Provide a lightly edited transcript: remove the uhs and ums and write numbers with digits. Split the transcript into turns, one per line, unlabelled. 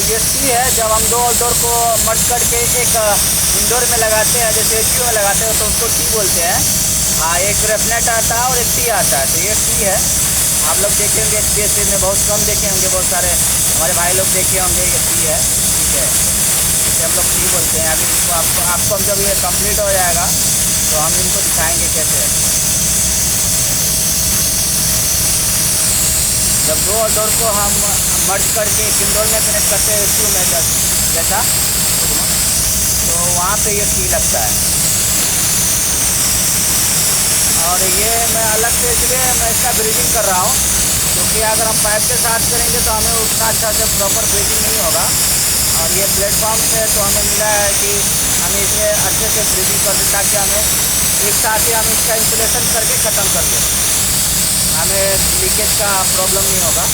ये सी है, जब हम दो आउटडोर को मर्ज करके एक इंडोर में लगाते हैं, जैसे एचयू में लगाते हैं तो उसको टी बोलते हैं। हाँ, एक रेफनेट आता है और एक टी आता है, तो ये टी है। आप लोग देखे होंगे एक्सपीएस में बहुत कम देखे होंगे, बहुत सारे हमारे भाई लोग देखे होंगे। ये टी है, ठीक है, इसे हम लोग टी बोलते हैं। अभी इसको आपको हम जब ये कंप्लीट हो जाएगा तो हम इनको दिखाएंगे कैसे है। जब दो आउटडोर को हम मर्ज करके एक इंडोर में कनेक्ट करते हैं एचयू में जैसा, तो वहाँ पे ये टी लगता है। और ये मैं अलग से इसलिए मैं इसका ब्रीडिंग कर रहा हूँ, क्योंकि अगर हम पाइप के साथ करेंगे तो हमें उतना अच्छा से प्रॉपर ब्रीडिंग नहीं होगा। और ये प्लेटफॉर्म से तो हमें मिला है कि हम इसे अच्छे से ब्रीडिंग कर दें, ताकि हमें एक साथ ही हम इसका इंस्टॉलेशन करके ख़त्म कर दें, हमें लीकेज का प्रॉब्लम नहीं होगा।